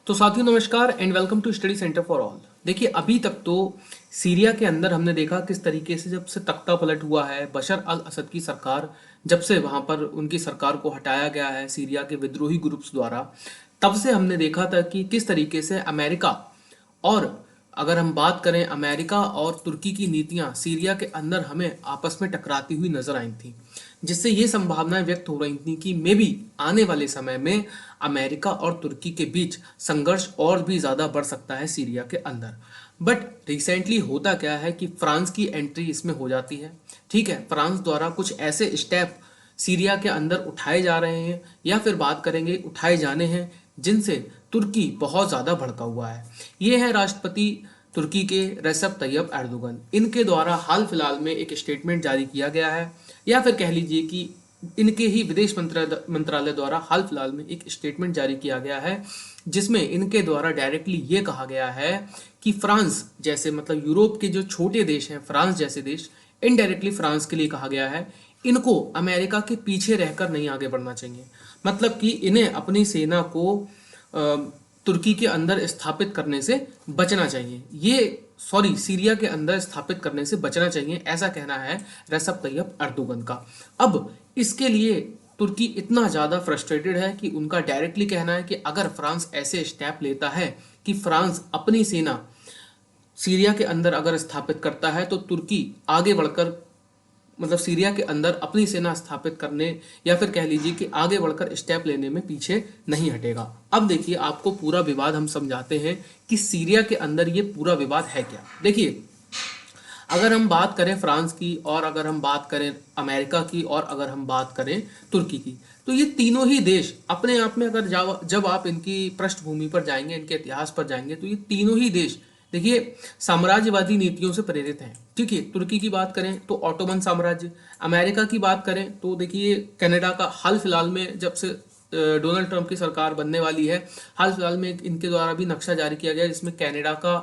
तो साथियों नमस्कार and welcome to study centre for all. देखिए अभी तक तो सीरिया के अंदर हमने देखा किस तरीके से जब से तख्ता पलट हुआ है, बशर अल असद की सरकार जब से वहां पर उनकी सरकार को हटाया गया है सीरिया के विद्रोही ग्रुप्स द्वारा, तब से हमने देखा था कि किस तरीके से अमेरिका और अगर हम बात करें अमेरिका और तुर्की की नीतियां सीरिया के अंदर हमें आपस में टकराती हुई नजर आई थी, जिससे ये संभावनाएं व्यक्त हो रही थी कि मे बी आने वाले समय में अमेरिका और तुर्की के बीच संघर्ष और भी ज़्यादा बढ़ सकता है सीरिया के अंदर। बट रिसेंटली होता क्या है कि फ्रांस की एंट्री इसमें हो जाती है। ठीक है, फ्रांस द्वारा कुछ ऐसे स्टेप सीरिया के अंदर उठाए जा रहे हैं या फिर बात करेंगे उठाए जाने हैं जिनसे तुर्की बहुत ज़्यादा भड़का हुआ है। ये है राष्ट्रपति तुर्की के रेसेप तैयब एर्दोगन। इनके द्वारा हाल फिलहाल में एक स्टेटमेंट जारी किया गया है, या फिर कह लीजिए कि इनके ही विदेश मंत्रालय द्वारा हाल फिलहाल में एक स्टेटमेंट जारी किया गया है, जिसमें इनके द्वारा डायरेक्टली ये कहा गया है कि फ्रांस जैसे मतलब यूरोप के जो छोटे देश हैं, फ्रांस जैसे देश, इनडायरेक्टली फ्रांस के लिए कहा गया है इनको अमेरिका के पीछे रहकर नहीं आगे बढ़ना चाहिए। मतलब कि इन्हें अपनी सेना को तुर्की के अंदर स्थापित करने से बचना चाहिए। ये सॉरी सीरिया के अंदर स्थापित करने से बचना चाहिए, ऐसा कहना है रेसेप तैयब एर्दोगन का। अब इसके लिए तुर्की इतना ज़्यादा फ्रस्ट्रेटेड है कि उनका डायरेक्टली कहना है कि अगर फ्रांस ऐसे स्टेप लेता है कि फ्रांस अपनी सेना सीरिया के अंदर अगर स्थापित करता है तो तुर्की आगे बढ़कर मतलब सीरिया के अंदर अपनी सेना स्थापित करने या फिर कह लीजिए कि आगे बढ़कर स्टेप लेने में पीछे नहीं हटेगा। अब देखिए आपको पूरा विवाद हम समझाते हैं कि सीरिया के अंदर ये पूरा विवाद है क्या। देखिए अगर हम बात करें फ्रांस की और अगर हम बात करें अमेरिका की और अगर हम बात करें तुर्की की, तो ये तीनों ही देश अपने आप में अगर जब आप इनकी पृष्ठभूमि पर जाएंगे, इनके इतिहास पर जाएंगे, तो ये तीनों ही देश देखिए साम्राज्यवादी नीतियों से प्रेरित हैं। ठीक है, तुर्की की बात करें तो ऑटोमन साम्राज्य, अमेरिका की बात करें तो देखिए कनाडा का हाल फिलहाल में जब से डोनाल्ड ट्रंप की सरकार बनने वाली है, हाल फिलहाल में इनके द्वारा भी नक्शा जारी किया गया जिसमें कनाडा का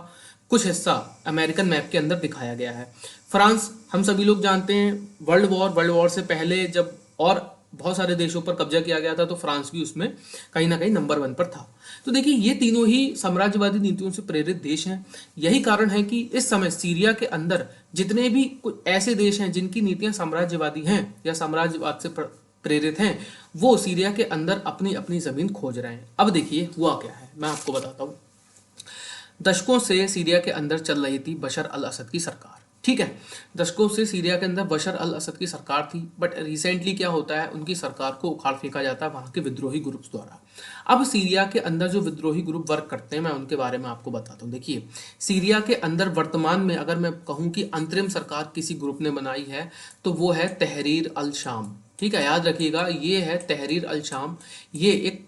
कुछ हिस्सा अमेरिकन मैप के अंदर दिखाया गया है। फ्रांस हम सभी लोग जानते हैं वर्ल्ड वॉर से पहले जब और बहुत सारे देशों पर कब्जा किया गया था तो फ्रांस भी उसमें कहीं ना कहीं नंबर 1 पर था। तो देखिए ये तीनों ही साम्राज्यवादी नीतियों से प्रेरित देश हैं। यही कारण है कि इस समय सीरिया के अंदर जितने भी कुछ ऐसे देश हैं जिनकी नीतियां साम्राज्यवादी हैं या साम्राज्यवाद से प्रेरित हैं, वो सीरिया के अंदर अपनी अपनी जमीन खोज रहे हैं। अब देखिए हुआ क्या है, मैं आपको बताता हूँ। दशकों से सीरिया के अंदर चल रही थी बशर अल असद की सरकार। ठीक है, दशकों से सीरिया के अंदर बशर अल असद की सरकार थी, बट रिसेंटली क्या होता है, उनकी सरकार को उखाड़ फेंका जाता है वहां के विद्रोही ग्रुप्स द्वारा। अब सीरिया के अंदर जो विद्रोही ग्रुप वर्क करते हैं मैं उनके बारे में आपको बताता हूँ। देखिए सीरिया के अंदर वर्तमान में अगर मैं कहूँ कि अंतरिम सरकार किसी ग्रुप ने बनाई है तो वो है तहरीर अल शाम। ठीक है, याद रखिएगा ये है तहरीर अल शाम। ये एक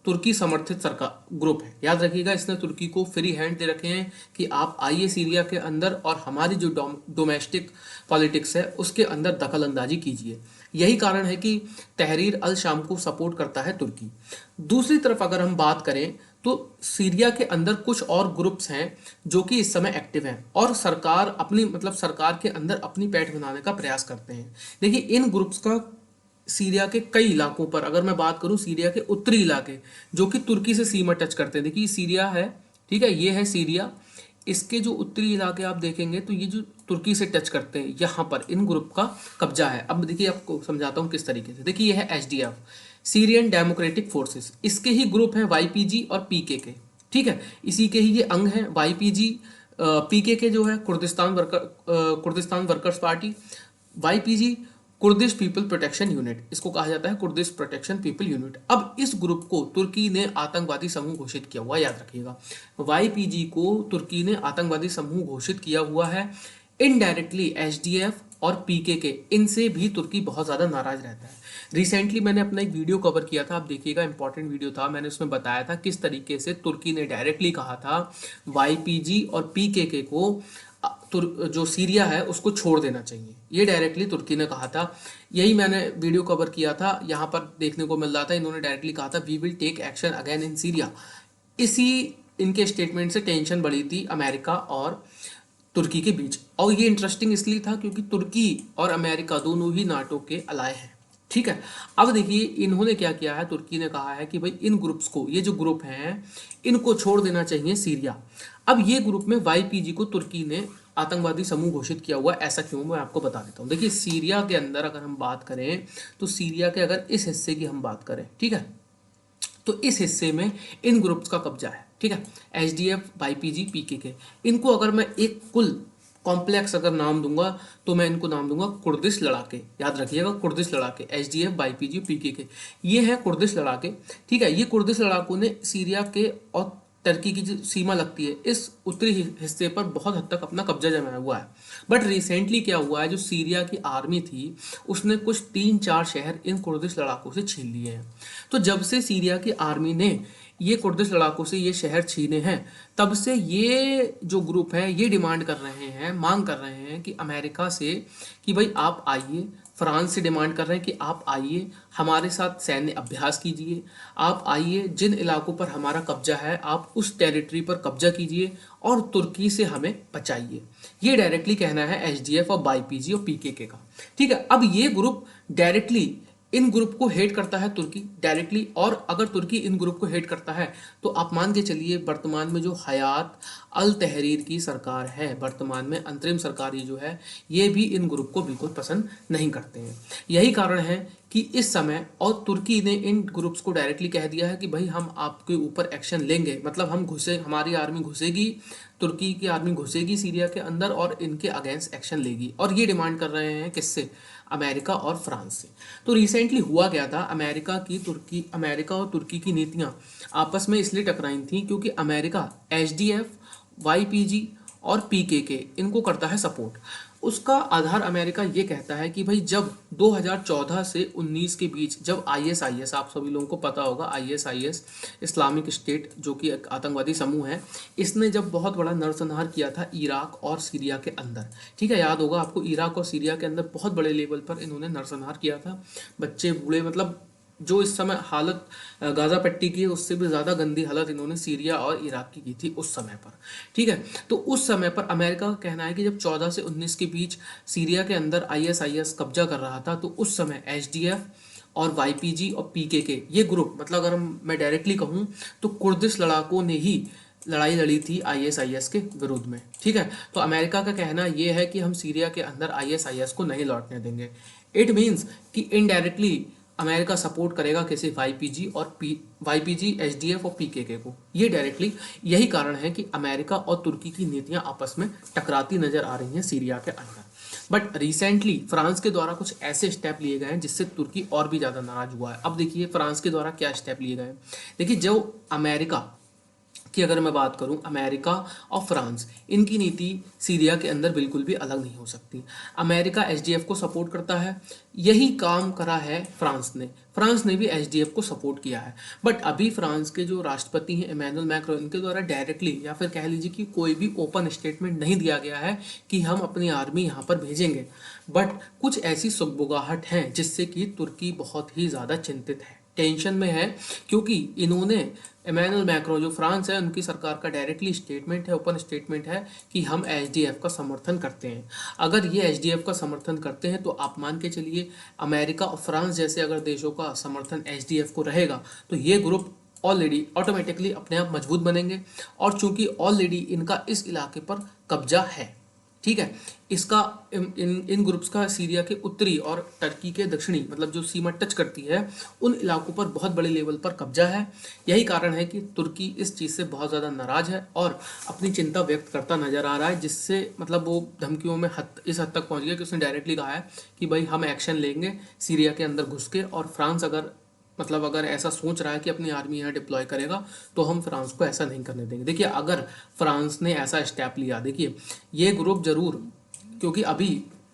तुर्की समर्थित सरकार ग्रुप है, याद रखिएगा। इसने तुर्की को फ्री हैंड दे रखे हैं कि आप आइए सीरिया के अंदर और हमारी जो डोमेस्टिक पॉलिटिक्स है उसके अंदर दखल अंदाजी कीजिए। यही कारण है कि तहरीर अल शाम को सपोर्ट करता है तुर्की। दूसरी तरफ अगर हम बात करें तो सीरिया के अंदर कुछ और ग्रुप्स हैं जो कि इस समय एक्टिव हैं और सरकार अपनी मतलब सरकार के अंदर अपनी पैठ बनाने का प्रयास करते हैं। देखिए इन ग्रुप्स का सीरिया के कई इलाकों पर अगर मैं बात करूं, सीरिया के उत्तरी इलाके जो कि तुर्की से सीमा टच करते हैं, देखिए सीरिया है, ठीक है, ये है सीरिया। इसके जो उत्तरी इलाके आप देखेंगे तो ये जो तुर्की से टच करते हैं यहाँ पर इन ग्रुप का कब्जा है। अब देखिए आपको समझाता हूँ किस तरीके से। देखिए ये है एचडीएफ, सीरियन डेमोक्रेटिक फोर्सेस, इसके ही ग्रुप हैं वाईपीजी और पीकेके। ठीक है, इसी के ही ये अंग हैं वाईपीजी। पीकेके जो है Kurdistan workers party, YPG Kurdish people protection unit, इसको कहा जाता है कुर्दिश प्रोटेक्शन पीपल यूनिट। अब इस ग्रुप को तुर्की ने आतंकवादी समूह घोषित किया हुआ, याद रखिएगा। वाईपीजी को तुर्की ने आतंकवादी समूह घोषित किया हुआ है। इनडायरेक्टली एचडीएफ और पीकेके, इनसे भी तुर्की बहुत ज़्यादा नाराज रहता है। रिसेंटली मैंने अपना एक वीडियो कवर किया था, आप देखिएगा, इंपॉर्टेंट वीडियो था। मैंने उसमें बताया था किस तरीके से तुर्की ने डायरेक्टली कहा था वाईपीजी और पीकेके को जो सीरिया है उसको छोड़ देना चाहिए। ये डायरेक्टली तुर्की ने कहा था। यही मैंने वीडियो कवर किया था, यहाँ पर देखने को मिल रहा था। इन्होंने डायरेक्टली कहा था we will take action again in Syria. इसी इनके स्टेटमेंट से टेंशन बढ़ी थी अमेरिका और तुर्की के बीच। और ये इंटरेस्टिंग इसलिए था क्योंकि तुर्की और अमेरिका दोनों ही नाटो के अलाय हैं। ठीक है। अब देखिए इन्होंने क्या किया है, तुर्की ने कहा है कि भाई इन ग्रुप्स को, ये जो ग्रुप हैं इनको छोड़ देना चाहिए सीरिया। अब ये ग्रुप में वाईपीजी को तुर्की ने आतंकवादी समूह घोषित किया हुआ है। ऐसा क्यों, मैं आपको बता देता हूँ। देखिए सीरिया के अंदर अगर हम बात करें तो सीरिया के अगर इस हिस्से की हम बात करें, ठीक है, तो इस हिस्से में इन ग्रुप्स का कब्जा है। ठीक है, एचडीएफ, वाईपीजी, पीकेके, इनको अगर मैं एक कुल कॉम्प्लेक्स अगर नाम दूंगा तो मैं इनको नाम दूंगा कुर्दिश लड़ाके। याद रखिएगा, कुर्दिश लड़ाके, एचडीएफ, वाईपीजी, पीकेके, ये है कुर्दिश लड़ाके। ठीक है, ये कुर्दिश लड़ाकों ने सीरिया के और टर्की की जो सीमा लगती है इस उत्तरी हिस्से पर बहुत हद तक अपना कब्जा जमाया हुआ है। बट रिसेंटली क्या हुआ है, जो सीरिया की आर्मी थी उसने कुछ 3-4 शहर इन कुर्दिश लड़ाकों से छीन लिए हैं। तो जब से सीरिया की आर्मी ने ये कुर्दिश लड़ाकों से ये शहर छीने हैं, तब से ये जो ग्रुप है ये डिमांड कर रहे हैं, मांग कर रहे हैं कि अमेरिका से कि भाई आप आइए, फ्रांस से डिमांड कर रहे हैं कि आप आइए हमारे साथ सैन्य अभ्यास कीजिए, आप आइए जिन इलाकों पर हमारा कब्जा है आप उस टेरिटरी पर कब्जा कीजिए और तुर्की से हमें बचाइए। ये डायरेक्टली कहना है एचडीएफ और वाईपीजी और पीकेके का। ठीक है, अब ये ग्रुप डायरेक्टली इन ग्रुप को हेट करता है तुर्की डायरेक्टली, और अगर तुर्की इन ग्रुप को हेट करता है तो आप मान के चलिए वर्तमान में जो हयात अल तहरीर की सरकार है, वर्तमान में अंतरिम सरकार ये जो है, ये भी इन ग्रुप को बिल्कुल पसंद नहीं करते हैं। यही कारण है कि इस समय, और तुर्की ने इन ग्रुप्स को डायरेक्टली कह दिया है कि भाई हम आपके ऊपर एक्शन लेंगे, मतलब हम घुसे, हमारी आर्मी घुसेगी, तुर्की की आर्मी घुसेगी सीरिया के अंदर और इनके अगेंस्ट एक्शन लेगी। और ये डिमांड कर रहे हैं किससे, अमेरिका और फ्रांस से। तो रिसेंटली हुआ क्या था, अमेरिका और तुर्की की नीतियां आपस में इसलिए टकराई थी क्योंकि अमेरिका एचडीएफ, वाईपीजी और पीकेके इनको करता है सपोर्ट। उसका आधार अमेरिका ये कहता है कि भाई जब 2014 से 19 के बीच जब आईएसआईएस, आप सभी लोगों को पता होगा आईएसआईएस इस्लामिक स्टेट जो कि एक आतंकवादी समूह है, इसने जब बहुत बड़ा नरसंहार किया था इराक और सीरिया के अंदर। ठीक है, याद होगा आपको, इराक और सीरिया के अंदर बहुत बड़े लेवल पर इन्होंने नरसंहार किया था, बच्चे बूढ़े, मतलब जो इस समय हालत गाज़ा पट्टी की है उससे भी ज़्यादा गंदी हालत इन्होंने सीरिया और इराक की थी उस समय पर। ठीक है, तो उस समय पर अमेरिका का कहना है कि जब 14 से 19 के बीच सीरिया के अंदर आईएसआईएस कब्जा कर रहा था तो उस समय एचडीएफ और वाईपीजी और पीकेके ये ग्रुप, मतलब अगर मैं डायरेक्टली कहूँ तो कुर्दिश लड़ाकों ने ही लड़ाई लड़ी थी आईएसआईएस के विरुद्ध में। ठीक है, तो अमेरिका का कहना यह है कि हम सीरिया के अंदर आईएसआईएस को नहीं लौटने देंगे। इट मीन्स कि इनडायरेक्टली अमेरिका सपोर्ट करेगा किसी वाईपीजी, एचडीएफ और पीकेके को। ये डायरेक्टली यही कारण है कि अमेरिका और तुर्की की नीतियां आपस में टकराती नजर आ रही हैं सीरिया के अंदर। बट रिसेंटली फ्रांस के द्वारा कुछ ऐसे स्टेप लिए गए हैं जिससे तुर्की और भी ज़्यादा नाराज हुआ है। अब देखिए फ्रांस के द्वारा क्या स्टेप लिए गए हैं। देखिए जो अमेरिका कि अगर मैं बात करूं, अमेरिका और फ्रांस, इनकी नीति सीरिया के अंदर बिल्कुल भी अलग नहीं हो सकती। अमेरिका एचडीएफ को सपोर्ट करता है, यही काम करा है फ्रांस ने, फ्रांस ने भी एचडीएफ को सपोर्ट किया है। बट अभी फ्रांस के जो राष्ट्रपति हैं इमैनुअल मैक्रोन, इनके द्वारा डायरेक्टली या फिर कह लीजिए कि कोई भी ओपन स्टेटमेंट नहीं दिया गया है कि हम अपनी आर्मी यहाँ पर भेजेंगे। बट कुछ ऐसी सुगबुगाहट हैं जिससे कि तुर्की बहुत ही ज़्यादा चिंतित है, टेंशन में है, क्योंकि इन्होंने इमैनुअल मैक्रो जो फ्रांस है उनकी सरकार का डायरेक्टली स्टेटमेंट है, ओपन स्टेटमेंट है कि हम एचडीएफ का समर्थन करते हैं। अगर ये एचडीएफ का समर्थन करते हैं तो आप मान के चलिए अमेरिका और फ्रांस जैसे अगर देशों का समर्थन एचडीएफ को रहेगा तो ये ग्रुप ऑलरेडी ऑटोमेटिकली अपने आप मजबूत बनेंगे। और चूंकि ऑलरेडी इनका इस इलाके पर कब्जा है, ठीक है, इसका इन ग्रुप्स का सीरिया के उत्तरी और टर्की के दक्षिणी, मतलब जो सीमा टच करती है उन इलाकों पर बहुत बड़े लेवल पर कब्जा है। यही कारण है कि तुर्की इस चीज़ से बहुत ज़्यादा नाराज है और अपनी चिंता व्यक्त करता नजर आ रहा है, जिससे मतलब वो धमकियों में इस हद तक पहुंच गया कि उसने डायरेक्टली कहा है कि भाई हम एक्शन लेंगे सीरिया के अंदर घुस के, और फ्रांस अगर ऐसा सोच रहा है कि अपनी आर्मी यहाँ डिप्लॉय करेगा तो हम फ्रांस को ऐसा नहीं करने देंगे। देखिए अगर फ्रांस ने ऐसा स्टेप लिया, देखिए ये ग्रुप जरूर, क्योंकि अभी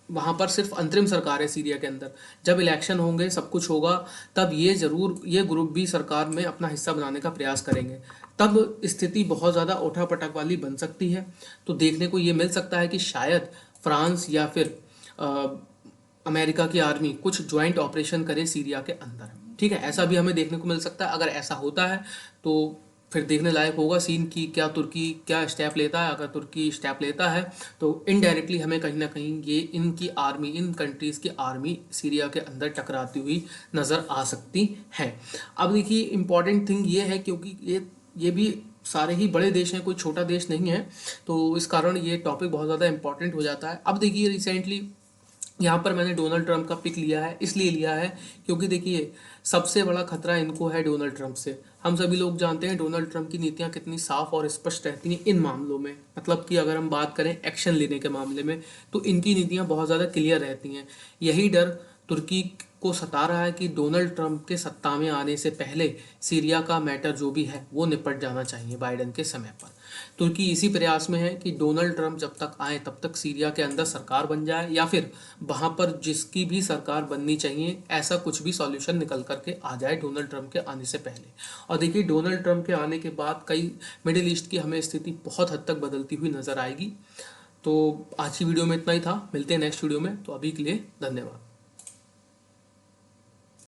वहाँ पर सिर्फ अंतरिम सरकार है सीरिया के अंदर, जब इलेक्शन होंगे सब कुछ होगा तब ये ग्रुप भी सरकार में अपना हिस्सा बनाने का प्रयास करेंगे, तब स्थिति बहुत ज़्यादा उठापटक वाली बन सकती है। तो देखने को ये मिल सकता है कि शायद फ्रांस या फिर अमेरिका की आर्मी कुछ ज्वाइंट ऑपरेशन करे सीरिया के अंदर। ठीक है, ऐसा भी हमें देखने को मिल सकता है। अगर ऐसा होता है तो फिर देखने लायक होगा सीन कि क्या तुर्की क्या स्टेप लेता है। अगर तुर्की स्टेप लेता है तो इनडायरेक्टली हमें कहीं ना कहीं ये इनकी आर्मी, इन कंट्रीज़ की आर्मी सीरिया के अंदर टकराती हुई नज़र आ सकती है। अब देखिए इम्पॉर्टेंट थिंग ये है, क्योंकि ये भी सारे ही बड़े देश हैं, कोई छोटा देश नहीं है, तो इस कारण ये टॉपिक बहुत ज़्यादा इंपॉर्टेंट हो जाता है। अब देखिए रिसेंटली यहाँ पर मैंने डोनाल्ड ट्रंप का पिक लिया है, इसलिए लिया है क्योंकि देखिए सबसे बड़ा खतरा इनको है डोनाल्ड ट्रंप से। हम सभी लोग जानते हैं डोनाल्ड ट्रंप की नीतियाँ कितनी साफ और स्पष्ट रहती हैं इन मामलों में। मतलब कि अगर हम बात करें एक्शन लेने के मामले में, तो इनकी नीतियाँ बहुत ज़्यादा क्लियर रहती हैं। यही डर तुर्की को सता रहा है कि डोनाल्ड ट्रंप के सत्ता में आने से पहले सीरिया का मैटर जो भी है वो निपट जाना चाहिए बाइडेन के समय पर। तुर्की इसी प्रयास में है कि डोनाल्ड ट्रंप जब तक आए तब तक सीरिया के अंदर सरकार बन जाए, या फिर वहां पर जिसकी भी सरकार बननी चाहिए ऐसा कुछ भी सॉल्यूशन निकल करके आ जाए डोनाल्ड ट्रंप के आने से पहले। और देखिए डोनाल्ड ट्रंप के आने के बाद कई मिडिल ईस्ट की हमें स्थिति बहुत हद तक बदलती हुई नजर आएगी। तो आज की वीडियो में इतना ही था, मिलते हैं नेक्स्ट वीडियो में, तो अभी के लिए धन्यवाद।